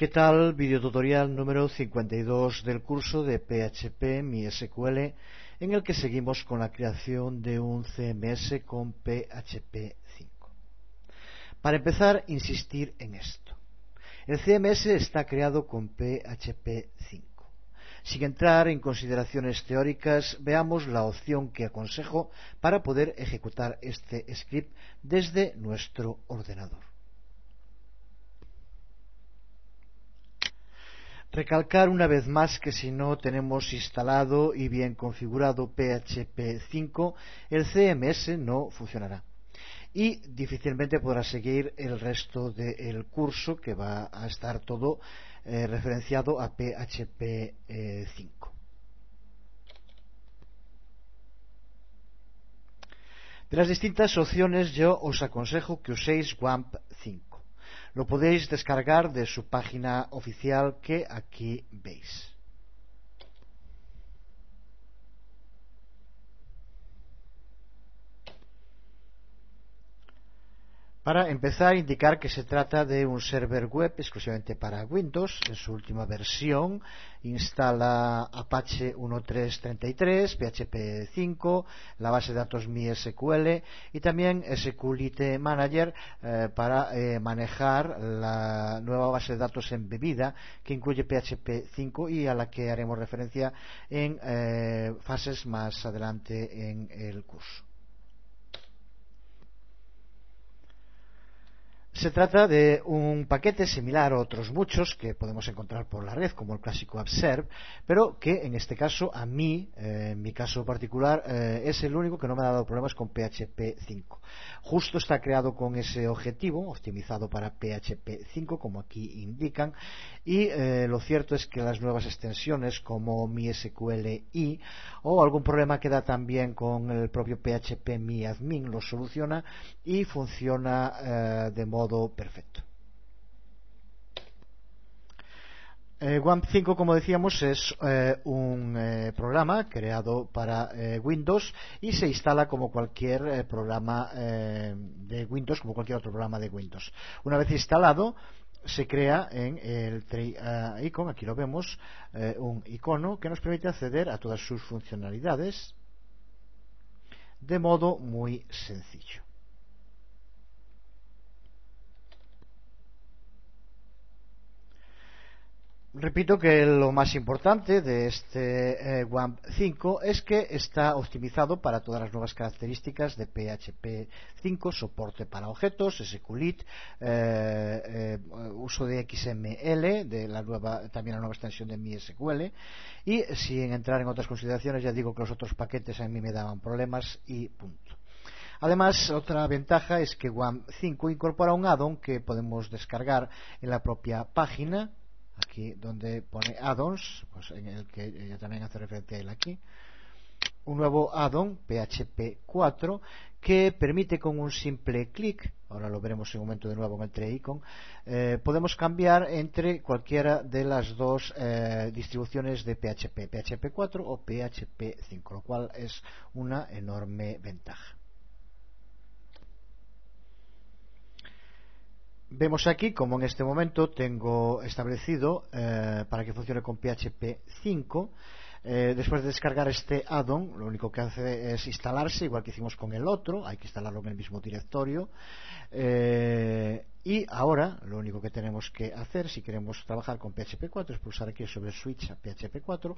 ¿Qué tal? Videotutorial número 52 del curso de PHP MySQL, en el que seguimos con la creación de un CMS con PHP 5. Para empezar, insistir en esto. El CMS está creado con PHP 5. Sin entrar en consideraciones teóricas, veamos la opción que aconsejo para poder ejecutar este script desde nuestro ordenador. Recalcar una vez más que si no tenemos instalado y bien configurado PHP 5, el CMS no funcionará y difícilmente podrá seguir el resto del curso, que va a estar todo referenciado a PHP 5. De las distintas opciones, yo os aconsejo que uséis WAMP 5. Lo podéis descargar de su página oficial, que aquí veis. Para empezar, indicar que se trata de un server web exclusivamente para Windows. En su última versión instala Apache 1.3.33, PHP 5, la base de datos MySQL y también SQLite Manager para manejar la nueva base de datos embebida que incluye PHP 5 y a la que haremos referencia en fases más adelante en el curso. Se trata de un paquete similar a otros muchos que podemos encontrar por la red, como el clásico AppServe, pero que en este caso, a mí, en mi caso particular, es el único que no me ha dado problemas con PHP 5. Justo está creado con ese objetivo, optimizado para PHP 5, como aquí indican, y lo cierto es que las nuevas extensiones como MySQLi o algún problema que da también con el propio PHP MyAdmin lo soluciona y funciona de modo perfecto. WAMP 5, como decíamos, es un programa creado para Windows y se instala como cualquier programa de Windows, como cualquier otro programa de Windows. Una vez instalado, se crea en el Tree Icon, aquí lo vemos, un icono que nos permite acceder a todas sus funcionalidades de modo muy sencillo. Repito que lo más importante de este WAMP 5 es que está optimizado para todas las nuevas características de PHP 5, soporte para objetos, SQLite, uso de XML, también la nueva extensión de MySQL, y sin entrar en otras consideraciones, ya digo que los otros paquetes a mí me daban problemas y punto. Además, otra ventaja es que WAMP 5 incorpora un add-on que podemos descargar en la propia página. Aquí donde pone add-ons, pues en el que ella también hace referencia a él aquí, un nuevo add-on PHP 4 que permite con un simple clic, ahora lo veremos en un momento de nuevo en el Tree Icon, podemos cambiar entre cualquiera de las dos distribuciones de PHP, PHP 4 o PHP 5, lo cual es una enorme ventaja. Vemos aquí como en este momento tengo establecido para que funcione con PHP 5. Después de descargar este add-on, lo único que hace es instalarse, igual que hicimos con el otro, hay que instalarlo en el mismo directorio. Y ahora lo único que tenemos que hacer, si queremos trabajar con PHP 4, es pulsar aquí sobre switch a PHP 4,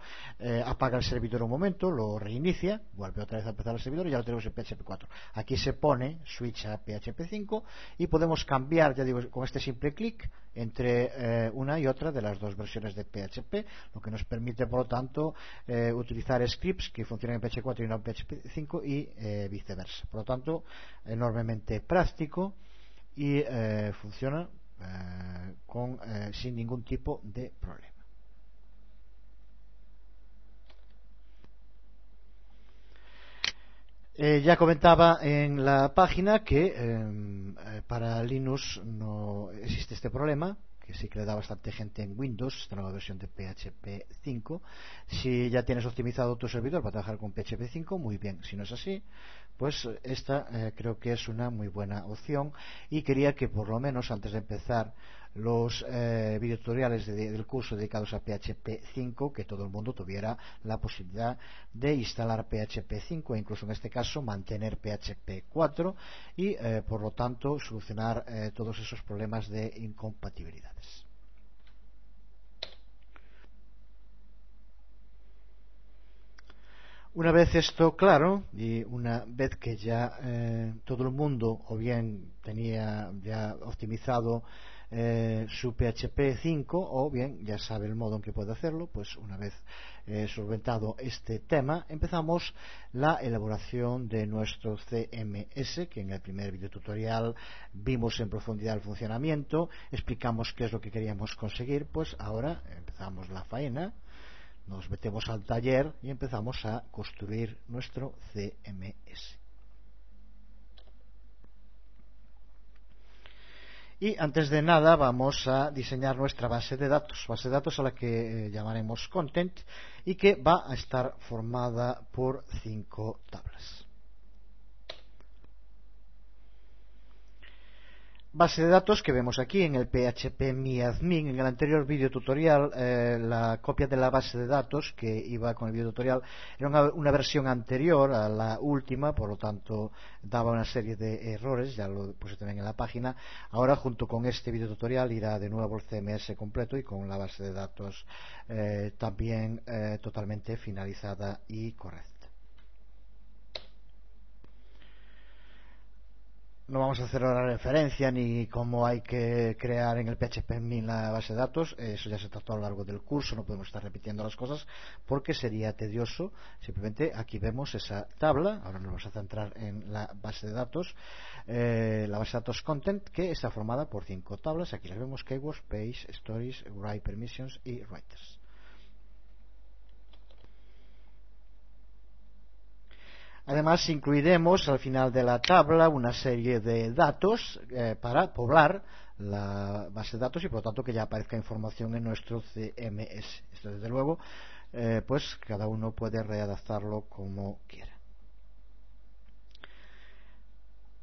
apaga el servidor un momento, lo reinicia, vuelve otra vez a empezar el servidor y ya lo tenemos en PHP 4. Aquí se pone switch a PHP 5 y podemos cambiar, ya digo, con este simple clic entre una y otra de las dos versiones de PHP, lo que nos permite, por lo tanto, utilizar scripts que funcionan en PHP 4 y no en PHP 5 y viceversa. Por lo tanto, enormemente práctico y funciona sin ningún tipo de problema. Ya comentaba en la página que para Linux no existe este problema, que sí que le da bastante gente en Windows, esta nueva versión de PHP 5. Si ya tienes optimizado tu servidor para trabajar con PHP 5, muy bien. Si no es así, pues esta creo que es una muy buena opción y quería que por lo menos antes de empezar los videotutoriales del curso dedicados a PHP 5, que todo el mundo tuviera la posibilidad de instalar PHP 5 e incluso en este caso mantener PHP 4 y por lo tanto solucionar todos esos problemas de incompatibilidades. Una vez esto claro y una vez que ya todo el mundo o bien tenía ya optimizado su PHP 5 o bien ya sabe el modo en que puede hacerlo, pues una vez solventado este tema empezamos la elaboración de nuestro CMS, que en el primer videotutorial vimos en profundidad el funcionamiento, explicamos qué es lo que queríamos conseguir. Pues ahora empezamos la faena. Nos metemos al taller y empezamos a construir nuestro CMS. Y antes de nada vamos a diseñar nuestra base de datos a la que llamaremos content y que va a estar formada por 5 tablas. Base de datos que vemos aquí en el PHP MyAdmin. En el anterior video tutorial la copia de la base de datos que iba con el video tutorial era una versión anterior a la última, por lo tanto daba una serie de errores, ya lo puse también en la página. Ahora junto con este video tutorial irá de nuevo el CMS completo y con la base de datos también totalmente finalizada y correcta. No vamos a hacer ahora referencia ni cómo hay que crear en el PHP la base de datos, eso ya se trató a lo largo del curso, no podemos estar repitiendo las cosas porque sería tedioso. Simplemente aquí vemos esa tabla, ahora nos vamos a centrar en la base de datos, la base de datos content, que está formada por 5 tablas. Aquí las vemos: keywords, page, stories, write permissions y writers. Además incluiremos al final de la tabla una serie de datos para poblar la base de datos y por lo tanto que ya aparezca información en nuestro CMS. Esto desde luego pues cada uno puede readaptarlo como quiera.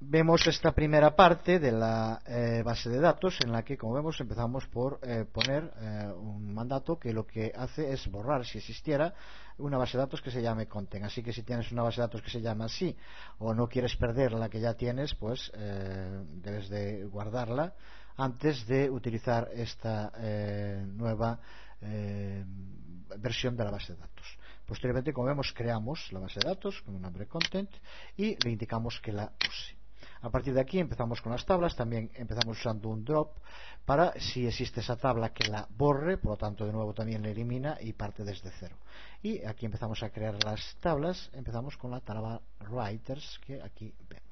Vemos esta primera parte de la base de datos en la que, como vemos, empezamos por poner un mandato que lo que hace es borrar, si existiera, una base de datos que se llame content. Así que si tienes una base de datos que se llama así o no quieres perder la que ya tienes, pues debes de guardarla antes de utilizar esta nueva versión de la base de datos. Posteriormente, como vemos, creamos la base de datos con un nombre content y le indicamos que la use. A partir de aquí empezamos con las tablas. También empezamos usando un drop para, si existe esa tabla, que la borre, por lo tanto de nuevo también la elimina y parte desde cero. Y aquí empezamos a crear las tablas. Empezamos con la tabla writers, que aquí vemos.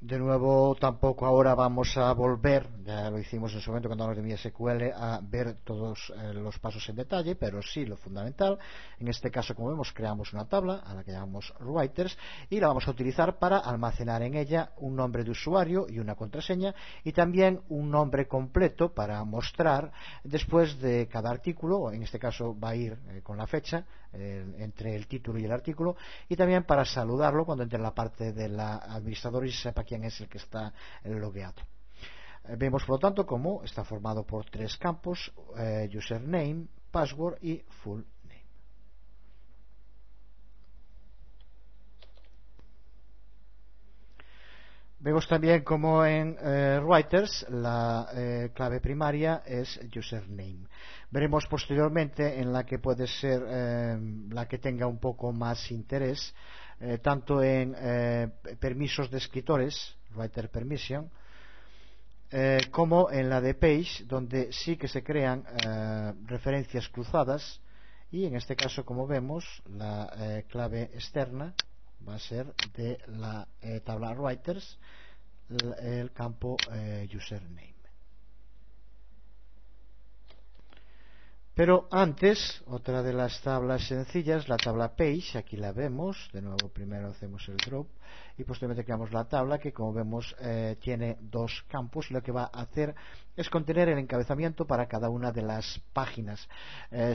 De nuevo, tampoco ahora vamos a volver, ya lo hicimos en su momento cuando hablamos de MySQL, a ver todos los pasos en detalle, pero sí lo fundamental. En este caso, como vemos, creamos una tabla a la que llamamos writers y la vamos a utilizar para almacenar en ella un nombre de usuario y una contraseña y también un nombre completo para mostrar después de cada artículo. En este caso va a ir con la fecha entre el título y el artículo, y también para saludarlo cuando entre en la parte del administrador y sepa quién es el que está logueado. Vemos por lo tanto cómo está formado por 3 campos: username, password y full name. Vemos también como en writers la clave primaria es username. Veremos posteriormente en la que puede ser la que tenga un poco más interés, tanto en permisos de escritores, writer permission, como en la de page, donde sí que se crean referencias cruzadas, y en este caso, como vemos, la clave externa va a ser de la tabla writers el campo username. Pero antes, otra de las tablas sencillas, la tabla page, aquí la vemos. De nuevo, primero hacemos el drop y posteriormente creamos la tabla, que como vemos tiene 2 campos, y lo que va a hacer es contener el encabezamiento para cada una de las páginas.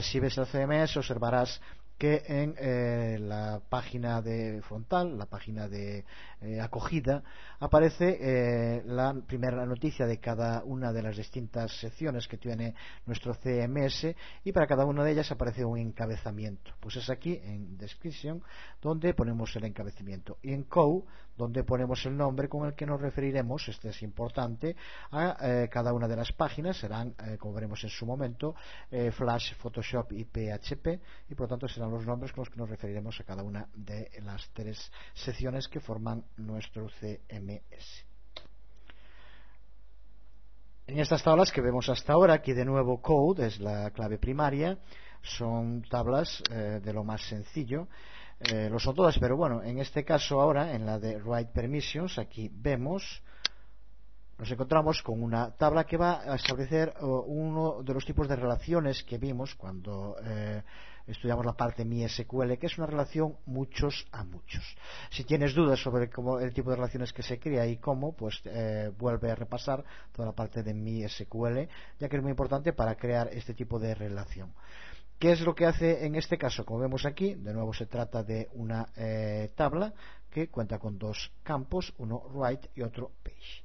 Si ves el CMS observarás que en la página de frontal, la página de acogida, aparece la primera noticia de cada una de las distintas secciones que tiene nuestro CMS, y para cada una de ellas aparece un encabezamiento. Pues es aquí en Description donde ponemos el encabezamiento, y en Code donde ponemos el nombre con el que nos referiremos, este es importante, a cada una de las páginas. Serán, como veremos en su momento, Flash, Photoshop y PHP, y por lo tanto serán los nombres con los que nos referiremos a cada una de las tres secciones que forman nuestro CMS. En estas tablas que vemos hasta ahora, aquí de nuevo Code es la clave primaria, son tablas de lo más sencillo. Lo son todas, pero bueno, en este caso ahora, en la de Write Permissions, aquí vemos, nos encontramos con una tabla que va a establecer uno de los tipos de relaciones que vimos cuando estudiamos la parte MySQL, que es una relación muchos a muchos. Si tienes dudas sobre el tipo de relaciones que se crea y cómo, pues vuelve a repasar toda la parte de MySQL, ya que es muy importante para crear este tipo de relación. ¿Qué es lo que hace en este caso? Como vemos aquí, de nuevo se trata de una tabla que cuenta con dos campos, uno write y otro page.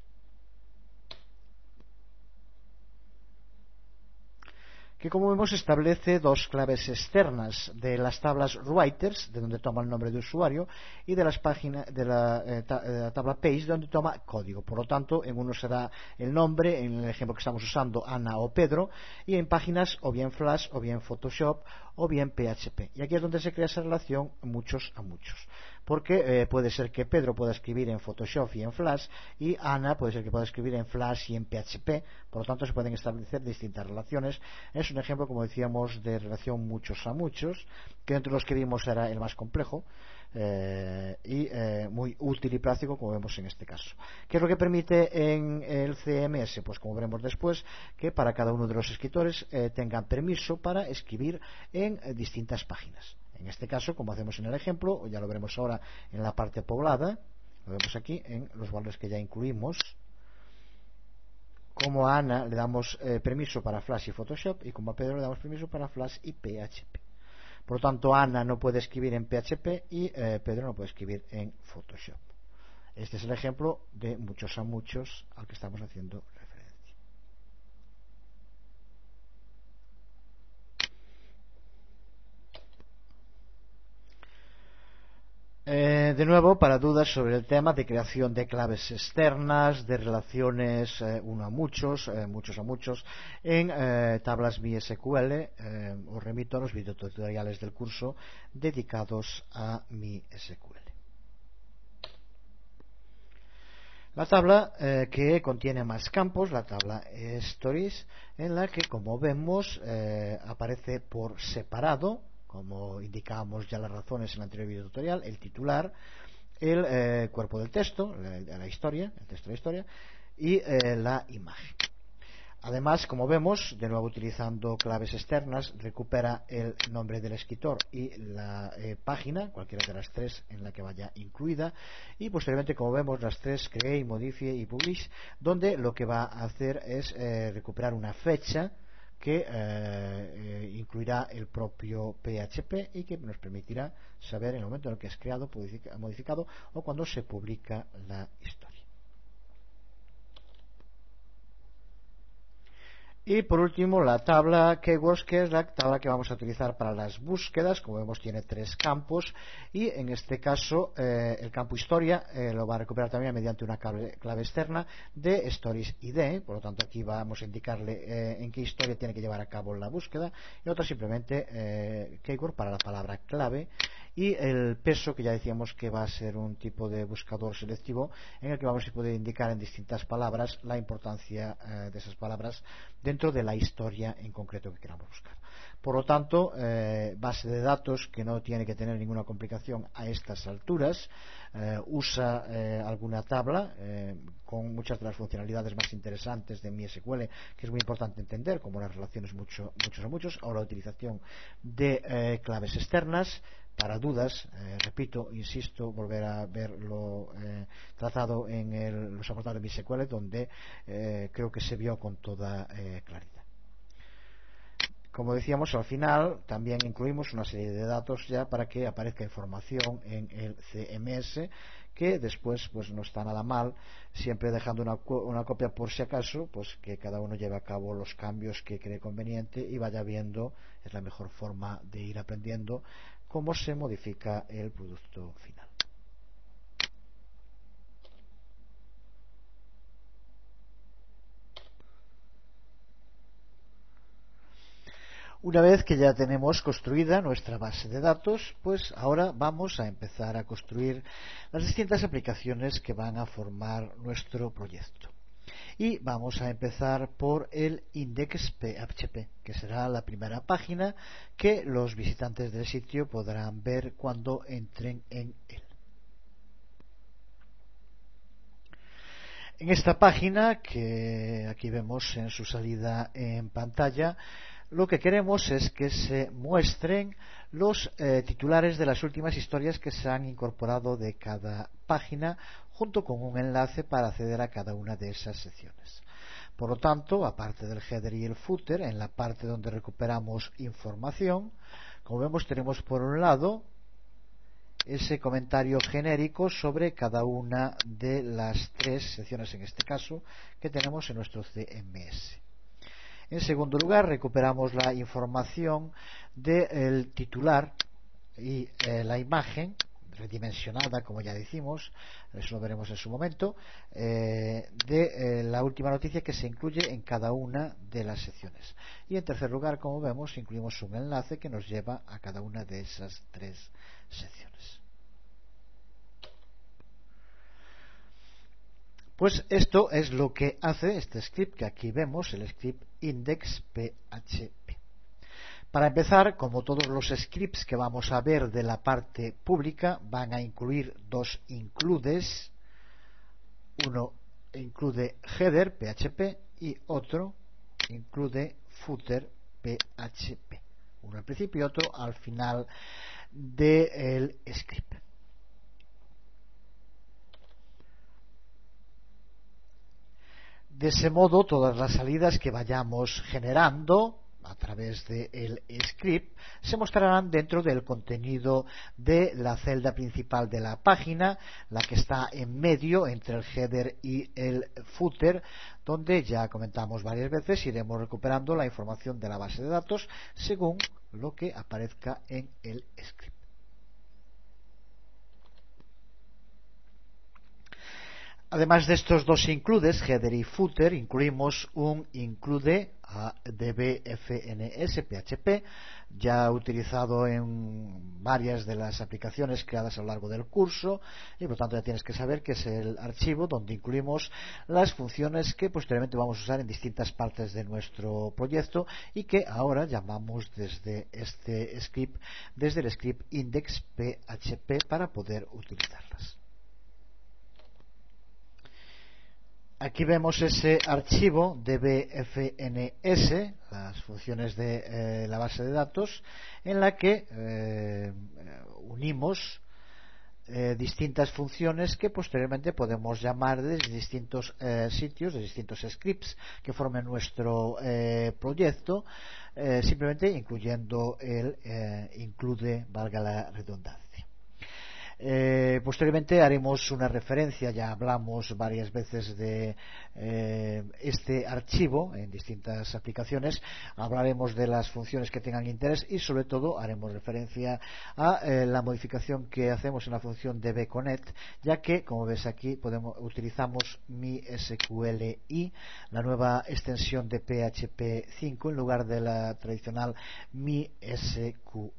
Que, como vemos, establece dos claves externas de las tablas writers, de donde toma el nombre de usuario, y de las páginas de la tabla page, donde toma código. Por lo tanto, en uno será el nombre, en el ejemplo que estamos usando, Ana o Pedro, y en páginas o bien Flash, o bien Photoshop, o bien PHP. Y aquí es donde se crea esa relación muchos a muchos, porque puede ser que Pedro pueda escribir en Photoshop y en Flash, y Ana puede ser que pueda escribir en Flash y en PHP. Por lo tanto, se pueden establecer distintas relaciones. Es un ejemplo, como decíamos, de relación muchos a muchos, que entre los que vimos era el más complejo, y muy útil y práctico, como vemos en este caso. ¿Qué es lo que permite en el CMS? Pues, como veremos después, que para cada uno de los escritores tengan permiso para escribir en distintas páginas. En este caso, como hacemos en el ejemplo, ya lo veremos ahora en la parte poblada, lo vemos aquí en los valores que ya incluimos. Como a Ana le damos permiso para Flash y Photoshop, y como a Pedro le damos permiso para Flash y PHP. Por lo tanto, Ana no puede escribir en PHP y Pedro no puede escribir en Photoshop. Este es el ejemplo de muchos a muchos al que estamos haciendo referencia. De nuevo, para dudas sobre el tema de creación de claves externas, de relaciones uno a muchos, muchos a muchos, en tablas MySQL, os remito a los videotutoriales del curso dedicados a MySQL. La tabla que contiene más campos, la tabla Stories, en la que, como vemos, aparece por separado, como indicábamos ya las razones en el anterior video tutorial, el titular, el cuerpo del texto, la historia, el texto de la historia, y la imagen. Además, como vemos, de nuevo utilizando claves externas, recupera el nombre del escritor y la página, cualquiera de las tres en la que vaya incluida, y posteriormente, como vemos, las tres create, modify y publish, donde lo que va a hacer es recuperar una fecha que incluirá el propio PHP y que nos permitirá saber en el momento en el que es creado, modificado o cuando se publica la historia. Y por último, la tabla Keywords, que es la tabla que vamos a utilizar para las búsquedas. Como vemos, tiene tres campos, y en este caso el campo historia lo va a recuperar también mediante una clave externa de Stories ID. Por lo tanto, aquí vamos a indicarle en qué historia tiene que llevar a cabo la búsqueda, y otra simplemente Keyword para la palabra clave, y el peso, que ya decíamos que va a ser un tipo de buscador selectivo en el que vamos a poder indicar en distintas palabras la importancia de esas palabras dentro de la historia en concreto que queramos buscar. Por lo tanto, base de datos que no tiene que tener ninguna complicación a estas alturas. Usa alguna tabla con muchas de las funcionalidades más interesantes de MySQL, que es muy importante entender, como las relaciones muchos a muchos, o la utilización de claves externas. Para dudas, repito, insisto, volver a ver lo tratado en los apartados de MySQL, donde creo que se vio con toda claridad. como decíamos, al final también incluimos una serie de datos ya para que aparezca información en el CMS, que después pues no está nada mal, siempre dejando una copia por si acaso, pues que cada uno lleve a cabo los cambios que cree conveniente y vaya viendo. Es la mejor forma de ir aprendiendo cómo se modifica el producto final. Una vez que ya tenemos construida nuestra base de datos, pues ahora vamos a empezar a construir las distintas aplicaciones que van a formar nuestro proyecto. Y vamos a empezar por el index.php, que será la primera página que los visitantes del sitio podrán ver cuando entren en él. En esta página, que aquí vemos en su salida en pantalla, lo que queremos es que se muestren los titulares de las últimas historias que se han incorporado de cada página, junto con un enlace para acceder a cada una de esas secciones. Por lo tanto, aparte del header y el footer, en la parte donde recuperamos información, como vemos, tenemos por un lado ese comentario genérico sobre cada una de las tres secciones, en este caso, que tenemos en nuestro CMS. En segundo lugar, recuperamos la información del titular y la redimensionada, como ya decimos, eso lo veremos en su momento, de la última noticia que se incluye en cada una de las secciones. Y en tercer lugar, como vemos, incluimos un enlace que nos lleva a cada una de esas tres secciones. Pues esto es lo que hace este script que aquí vemos, el script index.php. Para empezar, como todos los scripts que vamos a ver de la parte pública, van a incluir dos includes. Uno include header PHP y otro include footer PHP. Uno al principio y otro al final del script. De ese modo, todas las salidas que vayamos generando a través del script se mostrarán dentro del contenido de la celda principal de la página, la que está en medio entre el header y el footer, donde ya comentamos varias veces iremos recuperando la información de la base de datos según lo que aparezca en el script. Además de estos dos includes, header y footer, incluimos un include dbfns PHP, ya utilizado en varias de las aplicaciones creadas a lo largo del curso, y por lo tanto ya tienes que saber que es el archivo donde incluimos las funciones que posteriormente vamos a usar en distintas partes de nuestro proyecto y que ahora llamamos desde este script, desde el script index.php, para poder utilizarlas. Aquí vemos ese archivo dbfns, las funciones de la base de datos, en la que unimos distintas funciones que posteriormente podemos llamar desde distintos sitios, de distintos scripts que formen nuestro proyecto, simplemente incluyendo el include, valga la redundancia. Posteriormente haremos una referencia, ya hablamos varias veces de este archivo en distintas aplicaciones, hablaremos de las funciones que tengan interés y sobre todo haremos referencia a la modificación que hacemos en la función dbconnect, ya que como ves aquí utilizamos MySQLi, la nueva extensión de PHP 5 en lugar de la tradicional MySQL.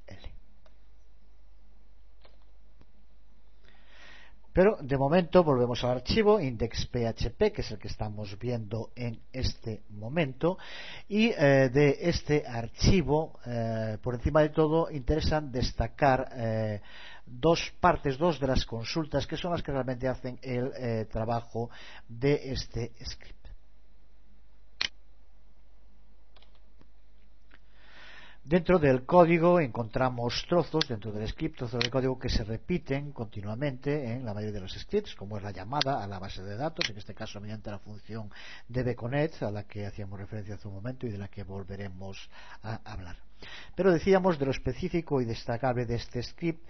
Pero de momento volvemos al archivo index.php, que es el que estamos viendo en este momento, y de este archivo, por encima de todo, interesan destacar dos de las consultas que son las que realmente hacen el trabajo de este script. Dentro del código encontramos trozos, dentro del script, trozos del código que se repiten continuamente en la mayoría de los scripts, como es la llamada a la base de datos, en este caso mediante la función dbconnect, a la que hacíamos referencia hace un momento y de la que volveremos a hablar. Pero decíamos, de lo específico y destacable de este script,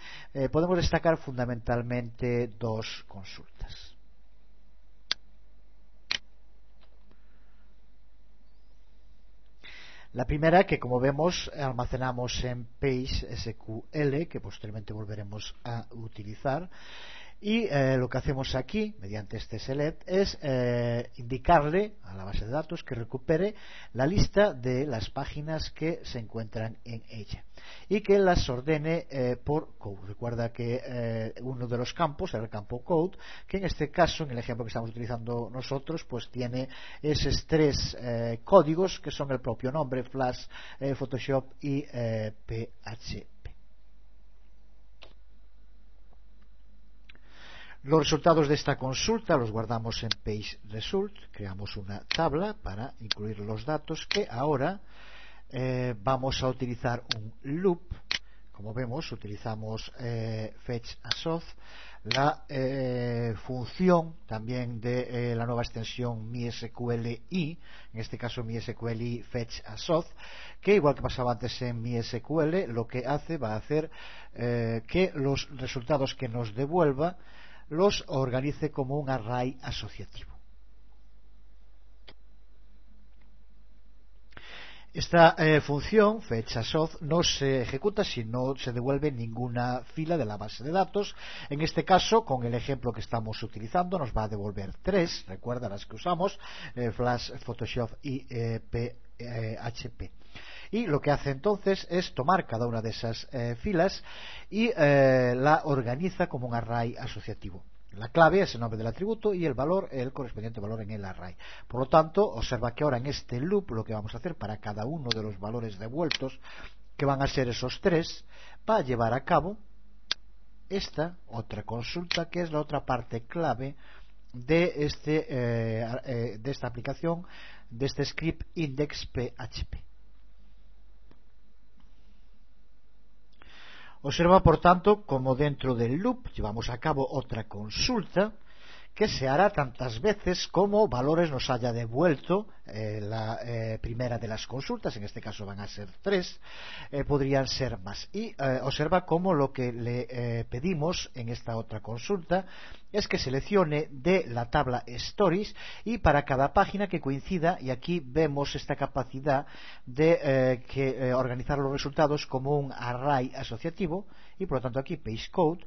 podemos destacar fundamentalmente dos consultas. La primera, que como vemos almacenamos en PageSQL, que posteriormente volveremos a utilizar, y lo que hacemos aquí mediante este select es indicarle a la base de datos que recupere la lista de las páginas que se encuentran en ella y que las ordene por code. Recuerda que uno de los campos era el campo code, que en este caso, en el ejemplo que estamos utilizando nosotros, pues tiene esos tres códigos que son el propio nombre, Flash, Photoshop y PHP. Los resultados de esta consulta los guardamos en PageResult, creamos una tabla para incluir los datos que ahora vamos a utilizar un loop. Como vemos, utilizamos fetchAsOth, la función también de la nueva extensión MySQLi, en este caso MySQLi fetchAsOth, que igual que pasaba antes en MySQL, lo que hace va a hacer que los resultados que nos devuelva los organice como un array asociativo. Esta función fetchAsOth no se ejecuta si no se devuelve ninguna fila de la base de datos. En este caso, con el ejemplo que estamos utilizando, nos va a devolver tres, recuerda las que usamos, Flash, Photoshop y PHP. Y lo que hace entonces es tomar cada una de esas filas y la organiza como un array asociativo. La clave es el nombre del atributo y el valor, el correspondiente valor en el array. Por lo tanto, observa que ahora en este loop lo que vamos a hacer para cada uno de los valores devueltos, que van a ser esos tres, va a llevar a cabo esta otra consulta, que es la otra parte clave de esta aplicación, de este script index.php. Observa, por tanto, como dentro del loop llevamos a cabo otra consulta que se hará tantas veces como valores nos haya devuelto la primera de las consultas. En este caso van a ser tres, podrían ser más. Y observa cómo lo que le pedimos en esta otra consulta es que seleccione de la tabla Stories y para cada página que coincida, y aquí vemos esta capacidad de organizar los resultados como un array asociativo, y por lo tanto aquí PageCode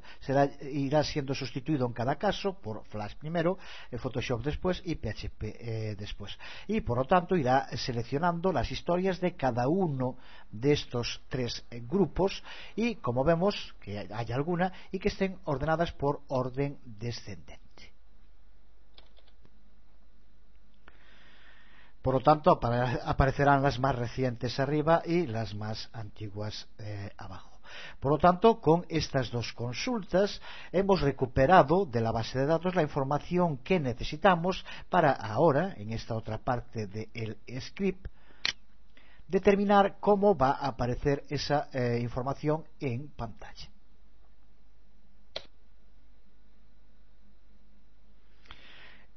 irá siendo sustituido en cada caso por Flash primero, Photoshop después y PHP después, y por lo tanto irá seleccionando las historias de cada uno de estos tres grupos, y como vemos que hay alguna y que estén ordenadas por orden descendente. Por lo tanto, aparecerán las más recientes arriba y las más antiguas abajo. Por lo tanto, con estas dos consultas hemos recuperado de la base de datos la información que necesitamos para ahora, en esta otra parte del script, determinar cómo va a aparecer esa información en pantalla.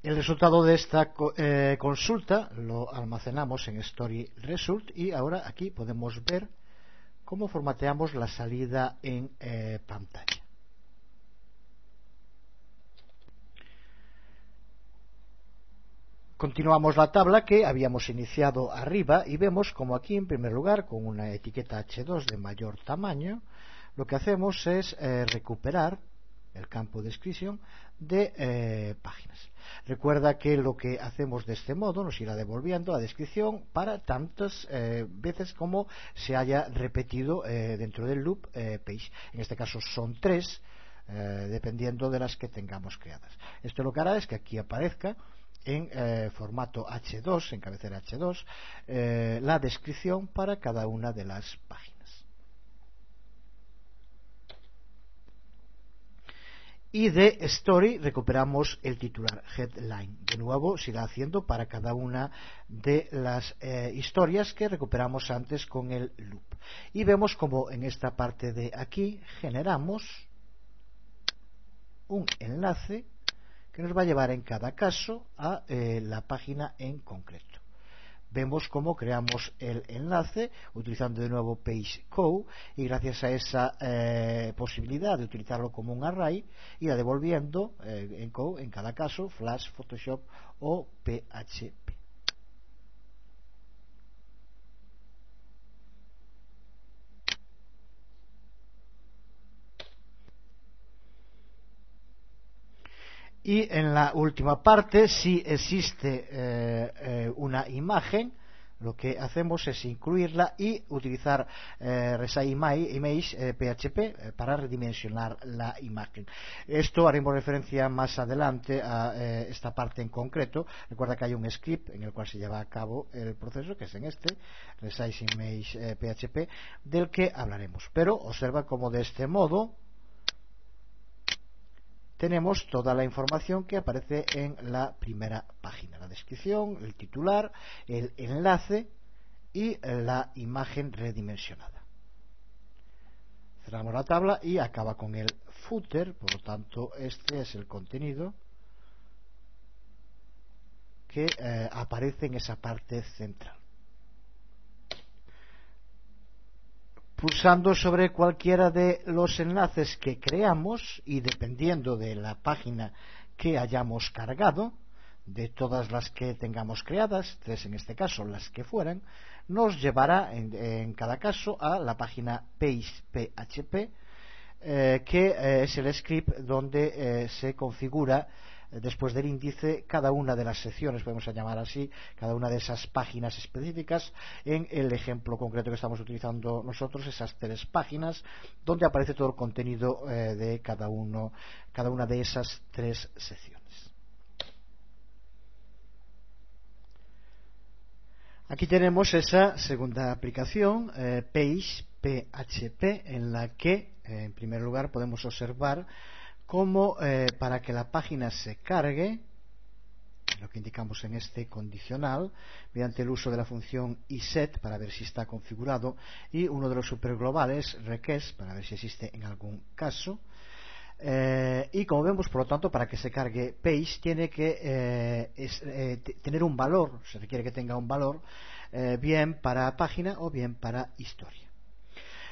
El resultado de esta consulta lo almacenamos en StoryResult y ahora aquí podemos ver cómo formateamos la salida en pantalla. Continuamos la tabla que habíamos iniciado arriba y vemos como aquí, en primer lugar, con una etiqueta H2 de mayor tamaño, lo que hacemos es recuperar el campo description de páginas. Recuerda que lo que hacemos de este modo nos irá devolviendo la descripción para tantas veces como se haya repetido dentro del loop page. En este caso son tres, dependiendo de las que tengamos creadas. Esto lo que hará es que aquí aparezca en formato H2, en cabecera H2, la descripción para cada una de las páginas. y de Story recuperamos el titular, Headline. De nuevo se irá haciendo para cada una de las historias que recuperamos antes con el loop. Y vemos como en esta parte de aquí generamos un enlace que nos va a llevar en cada caso a la página en concreto. Vemos cómo creamos el enlace utilizando de nuevo PageCode, y gracias a esa posibilidad de utilizarlo como un array, irá devolviendo en code en cada caso Flash, Photoshop o PHP. Y en la última parte, si existe una imagen, lo que hacemos es incluirla y utilizar Resize PHP para redimensionar la imagen. Esto haremos referencia más adelante a esta parte en concreto. Recuerda que hay un script en el cual se lleva a cabo el proceso, que es en este, Resize Image PHP, del que hablaremos. Pero observa cómo de este modo tenemos toda la información que aparece en la primera página, la descripción, el titular, el enlace y la imagen redimensionada. Cerramos la tabla y acaba con el footer, por lo tanto este es el contenido que aparece en esa parte central. Pulsando sobre cualquiera de los enlaces que creamos y dependiendo de la página que hayamos cargado, de todas las que tengamos creadas, 3 en este caso, las que fueran, nos llevará en cada caso a la página page.php, que es el script donde se configura después del índice cada una de las secciones, podemos llamar así, cada una de esas páginas específicas. En el ejemplo concreto que estamos utilizando nosotros, esas 3 páginas donde aparece todo el contenido de cada una de esas 3 secciones. Aquí tenemos esa segunda aplicación, Page.php, en la que en primer lugar podemos observar cómo para que la página se cargue, lo que indicamos en este condicional, mediante el uso de la función iset para ver si está configurado, y uno de los superglobales, request, para ver si existe en algún caso. Y como vemos, por lo tanto, para que se cargue page tiene que tener un valor, se requiere que tenga un valor, bien para página o bien para historia.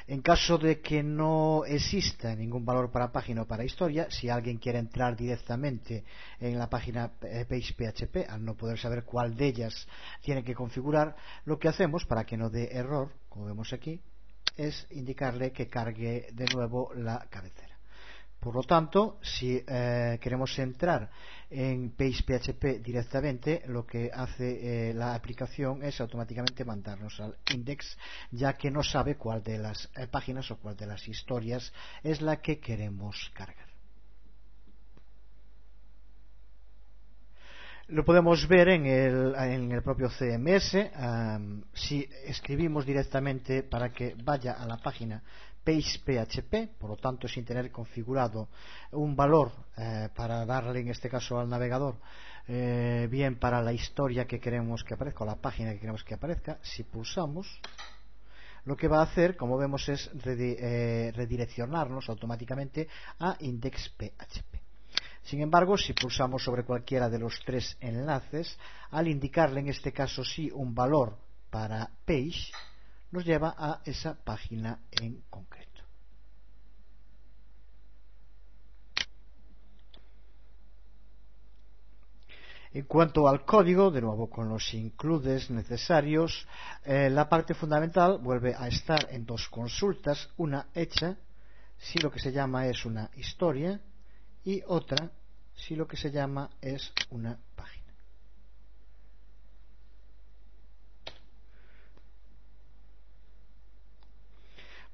En caso de que no exista ningún valor para página o para historia, si alguien quiere entrar directamente en la página Page.php, al no poder saber cuál de ellas tiene que configurar, lo que hacemos para que no dé error, como vemos aquí, es indicarle que cargue de nuevo la cabecera. Por lo tanto, si queremos entrar en Page.php directamente, lo que hace la aplicación es automáticamente mandarnos al index, ya que no sabe cuál de las páginas o cuál de las historias es la que queremos cargar. Lo podemos ver en el propio CMS. Si escribimos directamente para que vaya a la página Page.php, por lo tanto sin tener configurado un valor para darle en este caso al navegador, bien para la historia que queremos que aparezca o la página que queremos que aparezca, si pulsamos, lo que va a hacer, como vemos, es redireccionarnos automáticamente a index.php. Sin embargo, si pulsamos sobre cualquiera de los 3 enlaces, al indicarle en este caso sí un valor para page, nos lleva a esa página en concreto. En cuanto al código, de nuevo con los includes necesarios, la parte fundamental vuelve a estar en 2 consultas, una hecha si lo que se llama es una historia y otra si lo que se llama es una página.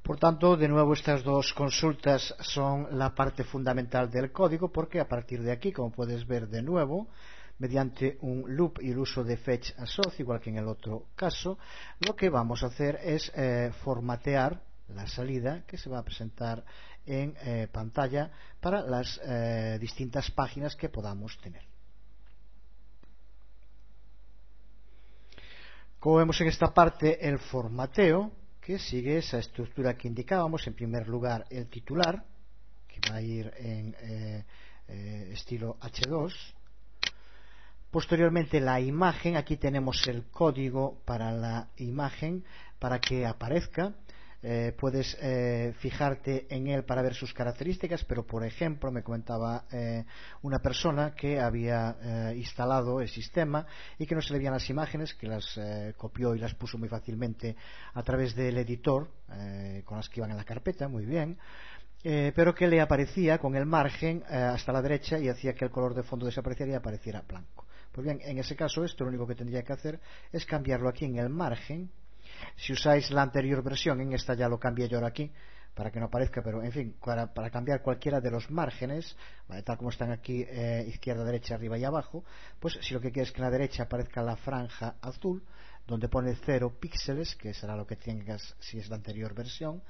Por tanto, de nuevo, estas 2 consultas son la parte fundamental del código, porque a partir de aquí, como puedes ver de nuevo, mediante un loop y el uso de fetch assoc, igual que en el otro caso, lo que vamos a hacer es formatear la salida que se va a presentar en pantalla para las distintas páginas que podamos tener. Como vemos en esta parte, el formateo, que sigue esa estructura que indicábamos. En primer lugar, el titular, que va a ir en estilo H2. Posteriormente, la imagen. Aquí tenemos el código para la imagen para que aparezca. Puedes fijarte en él para ver sus características, pero por ejemplo me comentaba una persona que había instalado el sistema y que no se le veían las imágenes, que las copió y las puso muy fácilmente a través del editor con las que iban en la carpeta, muy bien, pero que le aparecía con el margen hasta la derecha y hacía que el color de fondo desapareciera y apareciera blanco. Pues bien, en ese caso esto lo único que tendría que hacer es cambiarlo aquí en el margen. Si usáis la anterior versión, en esta ya lo cambié yo ahora aquí para que no aparezca, pero en fin, para cambiar cualquiera de los márgenes, ¿vale?, tal como están aquí, izquierda, derecha, arriba y abajo, pues si lo que quieres es que en la derecha aparezca la franja azul donde pone 0 píxeles, que será lo que tengas si es la anterior versión,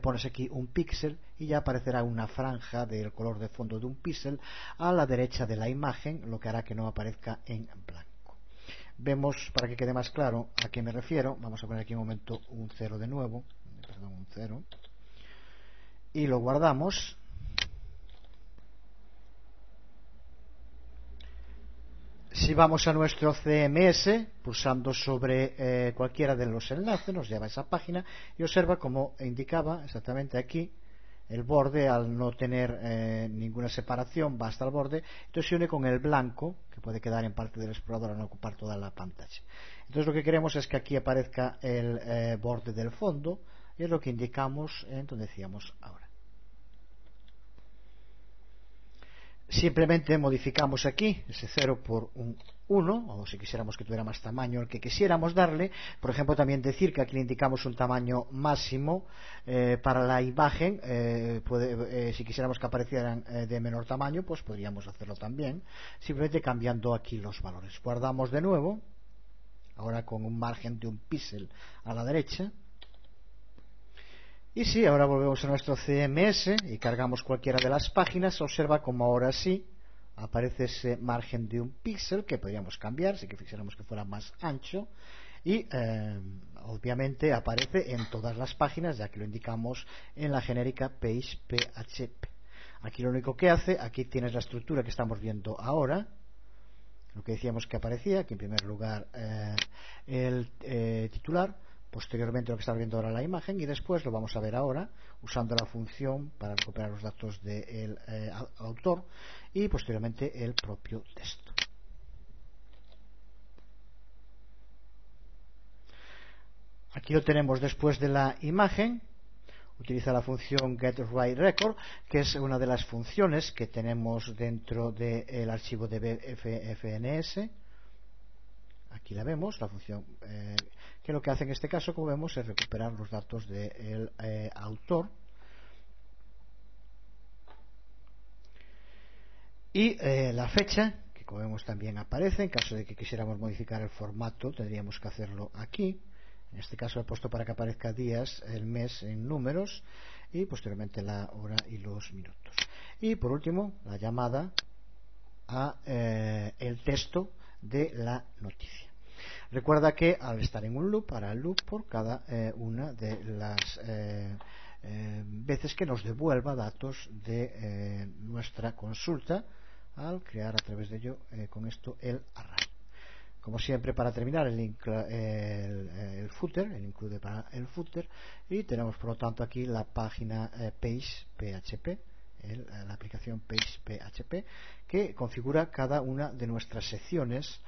pones aquí un píxel y ya aparecerá una franja del color de fondo de un píxel a la derecha de la imagen, lo que hará que no aparezca en blanco. Vemos, para que quede más claro a qué me refiero, vamos a poner aquí un momento un 0 de nuevo, perdón, un 0, y lo guardamos. Si vamos a nuestro CMS, pulsando sobre cualquiera de los enlaces, nos lleva a esa página y observa, como indicaba exactamente aquí, el borde, al no tener ninguna separación, va hasta el borde, entonces se une con el blanco, que puede quedar en parte del explorador al no ocupar toda la pantalla. Entonces lo que queremos es que aquí aparezca el borde del fondo, y es lo que indicamos en donde decíamos ahora. Simplemente modificamos aquí ese 0 por un 1, o si quisiéramos que tuviera más tamaño el que quisiéramos darle. Por ejemplo, también decir que aquí le indicamos un tamaño máximo para la imagen. Si quisiéramos que aparecieran de menor tamaño, pues podríamos hacerlo también, simplemente cambiando aquí los valores. Guardamos de nuevo, ahora con un margen de un píxel a la derecha. Y sí, ahora volvemos a nuestro CMS y cargamos cualquiera de las páginas. Observa como ahora sí aparece ese margen de un píxel que podríamos cambiar si quisiéramos que fuera más ancho, y obviamente aparece en todas las páginas, ya que lo indicamos en la genérica Page PHP. Aquí lo único que hace, aquí tienes la estructura que estamos viendo ahora, lo que decíamos que aparecía, que en primer lugar el titular, posteriormente lo que estamos viendo ahora la imagen, y después lo vamos a ver ahora usando la función para recuperar los datos del autor y posteriormente el propio texto. Aquí lo tenemos después de la imagen. Utiliza la función getWriteRecord, que es una de las funciones que tenemos dentro del archivo de FNS. Aquí la vemos, la función que lo que hace en este caso, como vemos, es recuperar los datos del autor. Y la fecha, que como vemos también aparece. En caso de que quisiéramos modificar el formato, tendríamos que hacerlo aquí. En este caso he puesto para que aparezca días, el mes en números, y posteriormente la hora y los minutos. Y por último, la llamada a el texto de la noticia. Recuerda que al estar en un loop, hará el loop por cada una de las veces que nos devuelva datos de nuestra consulta, al crear a través de ello con esto el array. Como siempre, para terminar, el footer, el include para el footer, y tenemos por lo tanto aquí la página Page PHP, la aplicación Page PHP, que configura cada una de nuestras secciones.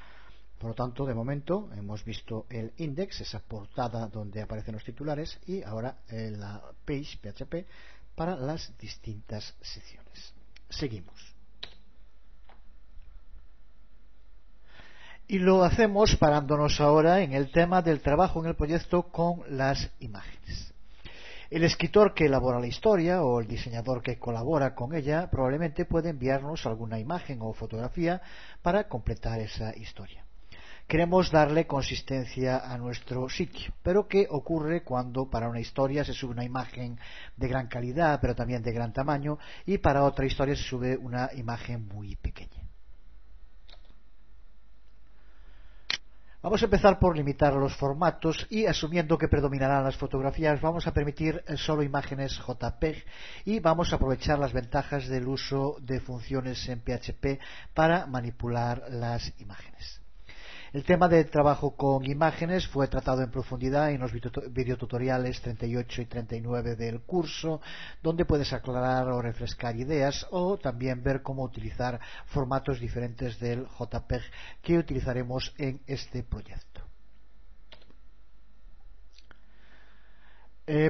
Por lo tanto, de momento hemos visto el index, esa portada donde aparecen los titulares, y ahora la Page PHP para las distintas secciones. Seguimos. Y lo hacemos parándonos ahora en el tema del trabajo en el proyecto con las imágenes. El escritor que elabora la historia o el diseñador que colabora con ella probablemente puede enviarnos alguna imagen o fotografía para completar esa historia. queremos darle consistencia a nuestro sitio. Pero ¿qué ocurre cuando para una historia se sube una imagen de gran calidad, pero también de gran tamaño, y para otra historia se sube una imagen muy pequeña? Vamos a empezar por limitar los formatos y, asumiendo que predominarán las fotografías, vamos a permitir solo imágenes JPEG y vamos a aprovechar las ventajas del uso de funciones en PHP para manipular las imágenes. El tema de trabajo con imágenes fue tratado en profundidad en los videotutoriales 38 y 39 del curso, donde puedes aclarar o refrescar ideas o también ver cómo utilizar formatos diferentes del JPEG que utilizaremos en este proyecto.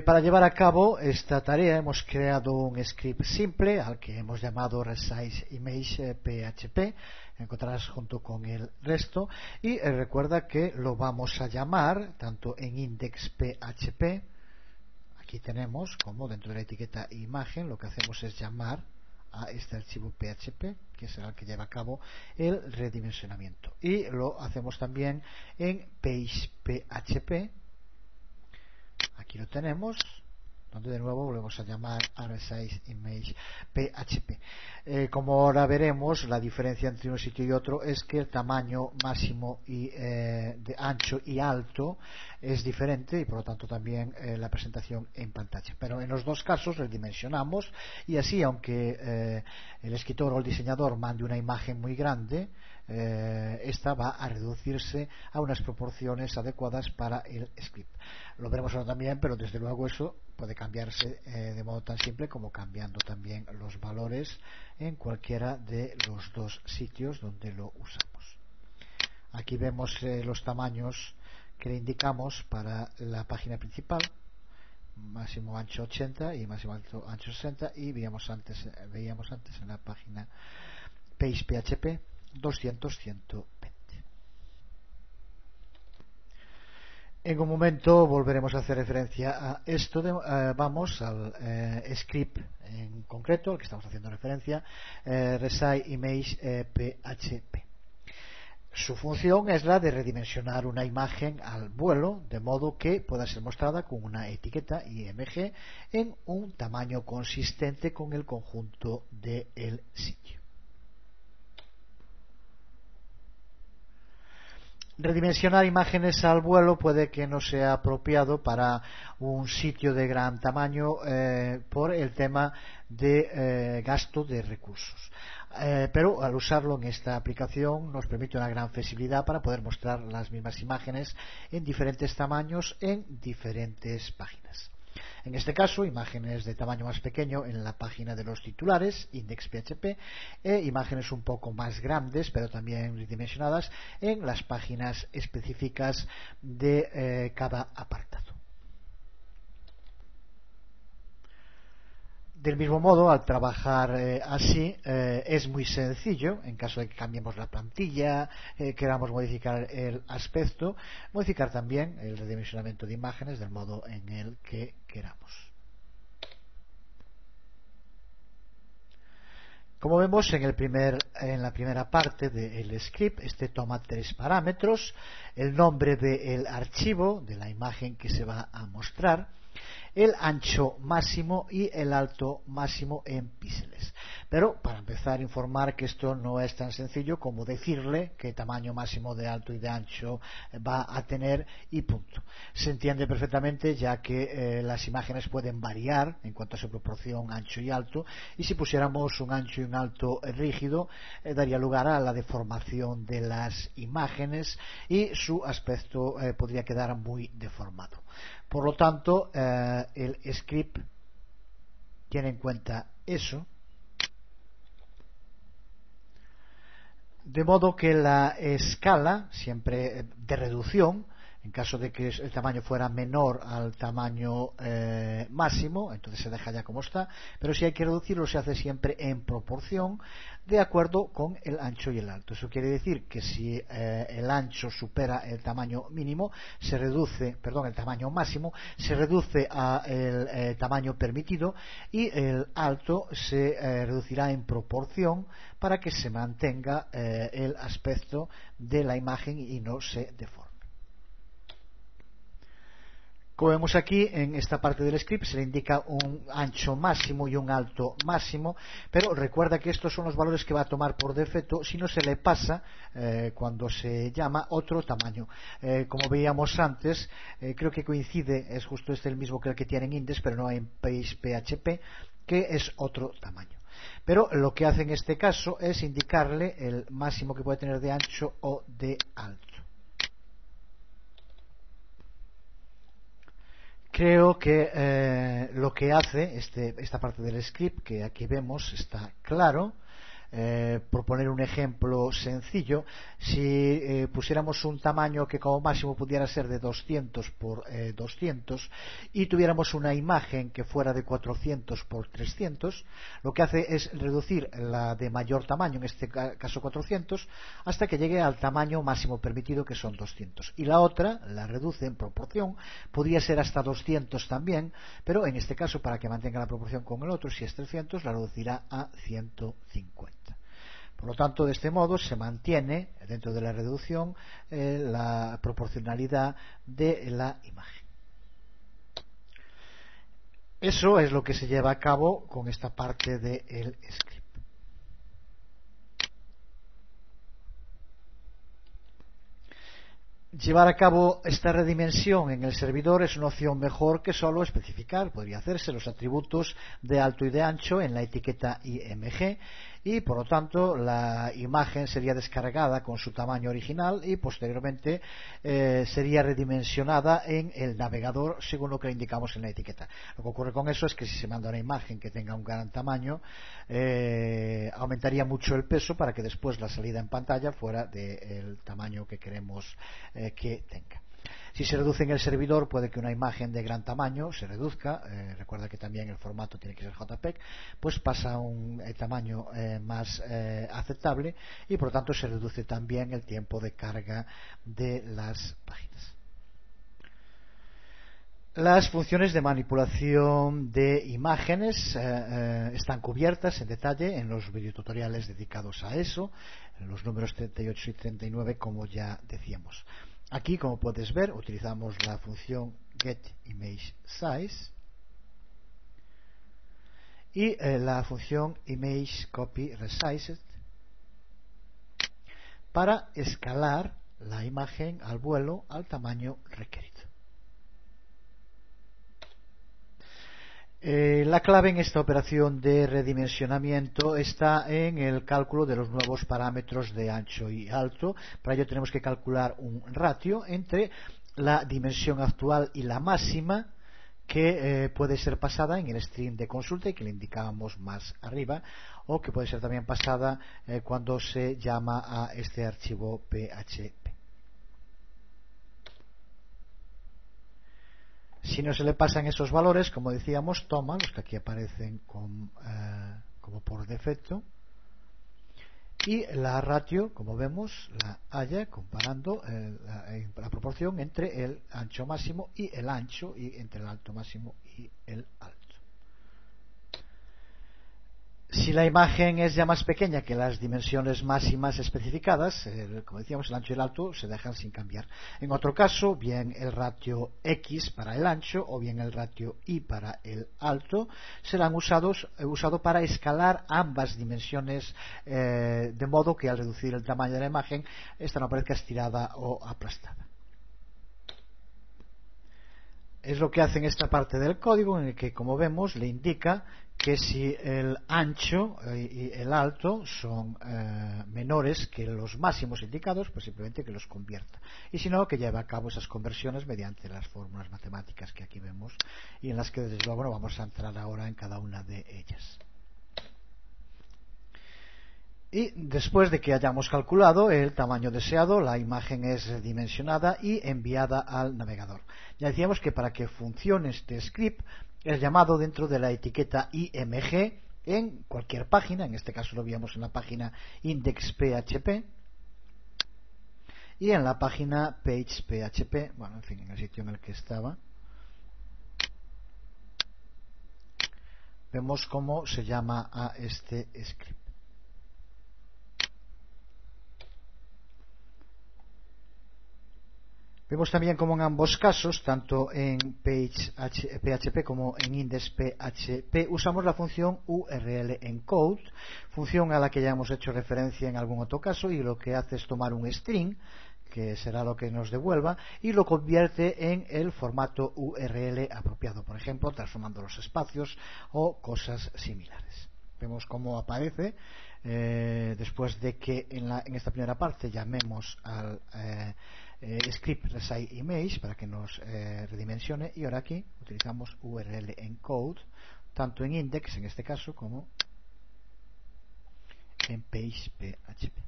Para llevar a cabo esta tarea hemos creado un script simple al que hemos llamado resize image PHP. Encontrarás junto con el resto y recuerda que lo vamos a llamar tanto en index PHP, aquí tenemos, como dentro de la etiqueta imagen, lo que hacemos es llamar a este archivo PHP, que será el que lleva a cabo el redimensionamiento, y lo hacemos también en page PHP. Aquí lo tenemos, donde de nuevo volvemos a llamar a resize image PHP. Como ahora veremos, la diferencia entre un sitio y otro es que el tamaño máximo y de ancho y alto es diferente y por lo tanto también la presentación en pantalla. Pero en los dos casos redimensionamos y así, aunque el escritor o el diseñador mande una imagen muy grande, esta va a reducirse a unas proporciones adecuadas para el script. Lo veremos ahora también, pero desde luego eso puede cambiarse de modo tan simple como cambiando también los valores en cualquiera de los dos sitios donde lo usamos. Aquí vemos los tamaños que le indicamos para la página principal: máximo ancho 80 y máximo ancho 60, y veíamos antes en la página page PHP 200, 120. En un momento volveremos a hacer referencia a esto. Vamos al script en concreto al que estamos haciendo referencia, resize image PHP. Su función es la de redimensionar una imagen al vuelo, de modo que pueda ser mostrada con una etiqueta IMG en un tamaño consistente con el conjunto del sitio. Redimensionar imágenes al vuelo puede que no sea apropiado para un sitio de gran tamaño por el tema de gasto de recursos. Pero al usarlo en esta aplicación nos permite una gran flexibilidad para poder mostrar las mismas imágenes en diferentes tamaños en diferentes páginas. En este caso, imágenes de tamaño más pequeño en la página de los titulares, index.php, e imágenes un poco más grandes, pero también redimensionadas, en las páginas específicas de cada apartado. Del mismo modo, al trabajar así, es muy sencillo, en caso de que cambiemos la plantilla, queramos modificar el aspecto, modificar también el redimensionamiento de imágenes del modo en el que queramos. Como vemos en la primera parte del script, este toma tres parámetros: el nombre del archivo, de la imagen que se va a mostrar, el ancho máximo y el alto máximo en píxeles. Pero para empezar, informar que esto no es tan sencillo como decirle qué tamaño máximo de alto y de ancho va a tener y punto. Se entiende perfectamente, ya que las imágenes pueden variar en cuanto a su proporción ancho y alto, y si pusiéramos un ancho y un alto rígido daría lugar a la deformación de las imágenes y su aspecto podría quedar muy deformado. Por lo tanto, el script tiene en cuenta eso, de modo que la escala, siempre de reducción, En caso de que el tamaño fuera menor al tamaño máximo, entonces se deja ya como está, pero si hay que reducirlo se hace siempre en proporción de acuerdo con el ancho y el alto. Eso quiere decir que si el ancho supera el tamaño mínimo, el tamaño máximo, se reduce al tamaño permitido, y el alto se reducirá en proporción para que se mantenga el aspecto de la imagen y no se deforme. Como vemos aquí, en esta parte del script se le indica un ancho máximo y un alto máximo, pero recuerda que estos son los valores que va a tomar por defecto si no se le pasa cuando se llama otro tamaño. Como veíamos antes, creo que coincide, es justo el mismo que el que tiene en Index, pero no en Page PHP, que es otro tamaño. Pero lo que hace en este caso es indicarle el máximo que puede tener de ancho o de alto. Creo que lo que hace esta parte del script que aquí vemos está claro. Por poner un ejemplo sencillo, si pusiéramos un tamaño que como máximo pudiera ser de 200 por 200 y tuviéramos una imagen que fuera de 400 por 300, lo que hace es reducir la de mayor tamaño, en este caso 400, hasta que llegue al tamaño máximo permitido, que son 200, y la otra la reduce en proporción, podría ser hasta 200 también, pero en este caso, para que mantenga la proporción con el otro, si es 300, la reducirá a 150. Por lo tanto, de este modo se mantiene dentro de la reducción la proporcionalidad de la imagen. Eso es lo que se lleva a cabo con esta parte del script. Llevar a cabo esta redimensión en el servidor es una opción mejor que solo especificar. Podría hacerse los atributos de alto y de ancho en la etiqueta IMG, y por lo tanto la imagen sería descargada con su tamaño original y posteriormente sería redimensionada en el navegador según lo que le indicamos en la etiqueta. Lo que ocurre con eso es que si se manda una imagen que tenga un gran tamaño, aumentaría mucho el peso para que después la salida en pantalla fuera del tamaño que queremos que tenga. Si se reduce en el servidor, puede que una imagen de gran tamaño se reduzca. Recuerda que también el formato tiene que ser JPEG, pues pasa a un tamaño más aceptable, y por lo tanto se reduce también el tiempo de carga de las páginas. Las funciones de manipulación de imágenes están cubiertas en detalle en los videotutoriales dedicados a eso, en los números 38 y 39, como ya decíamos. Aquí, como puedes ver, utilizamos la función getImageSize y la función ImageCopyResized para escalar la imagen al vuelo al tamaño requerido. La clave en esta operación de redimensionamiento está en el cálculo de los nuevos parámetros de ancho y alto. Para ello tenemos que calcular un ratio entre la dimensión actual y la máxima, que puede ser pasada en el string de consulta y que le indicábamos más arriba, o que puede ser también pasada cuando se llama a este archivo PHP. Si no se le pasan esos valores, como decíamos, toma los que aquí aparecen como por defecto, y la ratio, como vemos, la halla comparando la proporción entre el ancho máximo y el ancho, y entre el alto máximo y el alto. Si la imagen es ya más pequeña que las dimensiones máximas especificadas, como decíamos, el ancho y el alto se dejan sin cambiar. En otro caso, bien el ratio X para el ancho o bien el ratio Y para el alto serán usado para escalar ambas dimensiones, de modo que al reducir el tamaño de la imagen, esta no parezca estirada o aplastada. Es lo que hace en esta parte del código, en el que, como vemos, le indica que si el ancho y el alto son menores que los máximos indicados, pues simplemente que los convierta, y si no, que lleve a cabo esas conversiones mediante las fórmulas matemáticas que aquí vemos, y en las que desde luego no vamos a entrar ahora en cada una de ellas. Y después de que hayamos calculado el tamaño deseado, la imagen es redimensionada y enviada al navegador. Ya decíamos que para que funcione este script es llamado dentro de la etiqueta img en cualquier página. En este caso lo veíamos en la página index.php y en la página page.php, bueno, en fin, en el sitio en el que estaba. Vemos cómo se llama a este script. Vemos también como en ambos casos, tanto en page.php como en index.php, usamos la función URL encode, función a la que ya hemos hecho referencia en algún otro caso, y lo que hace es tomar un string, que será lo que nos devuelva, y lo convierte en el formato URL apropiado, por ejemplo, transformando los espacios o cosas similares. Vemos cómo aparece después de que en esta primera parte llamemos al script resize image para que nos redimensione, y ahora aquí utilizamos URL encode tanto en index en este caso como en page.php.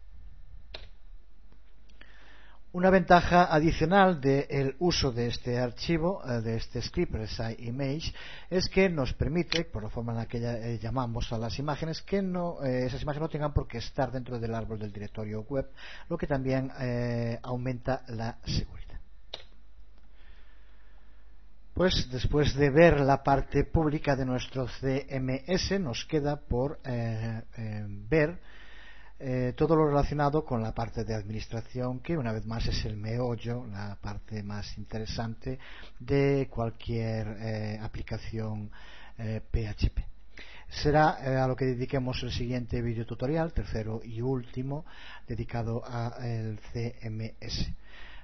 Una ventaja adicional del uso de este archivo, de este script resize image, es que nos permite, por la forma en la que llamamos a las imágenes, que esas imágenes no tengan por qué estar dentro del árbol del directorio web, lo que también aumenta la seguridad. Pues después de ver la parte pública de nuestro CMS, nos queda por ver todo lo relacionado con la parte de administración, que una vez más es el meollo, la parte más interesante de cualquier aplicación PHP. Será a lo que dediquemos el siguiente video tutorial, tercero y último, dedicado al CMS.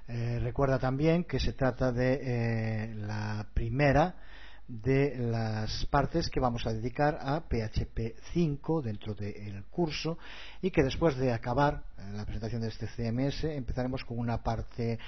Recuerda también que se trata de la primera de las partes que vamos a dedicar a PHP 5 dentro del curso, y que después de acabar la presentación de este CMS empezaremos con una parte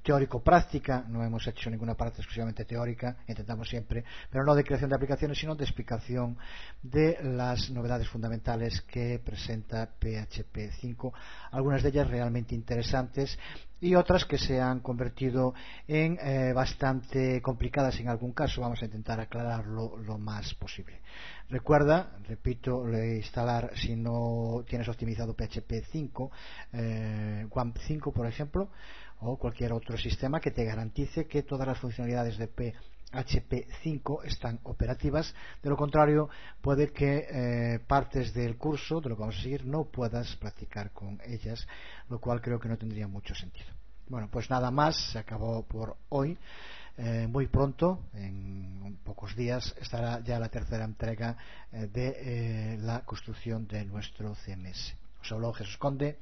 teórico-práctica. No hemos hecho ninguna parte exclusivamente teórica, intentamos siempre, pero no de creación de aplicaciones, sino de explicación de las novedades fundamentales que presenta PHP 5, algunas de ellas realmente interesantes y otras que se han convertido en bastante complicadas en algún caso. Vamos a intentar aclararlo lo más posible. Recuerda, repito, instalar, si no tienes optimizado PHP 5, WAMP 5 por ejemplo, o cualquier otro sistema que te garantice que todas las funcionalidades de PHP 5 están operativas. De lo contrario, puede que partes del curso, de lo que vamos a seguir, no puedas practicar con ellas, lo cual creo que no tendría mucho sentido. Bueno, pues nada más, se acabó por hoy. Muy pronto, en pocos días, estará ya la tercera entrega de la construcción de nuestro CMS. Os habló Jesús Conde.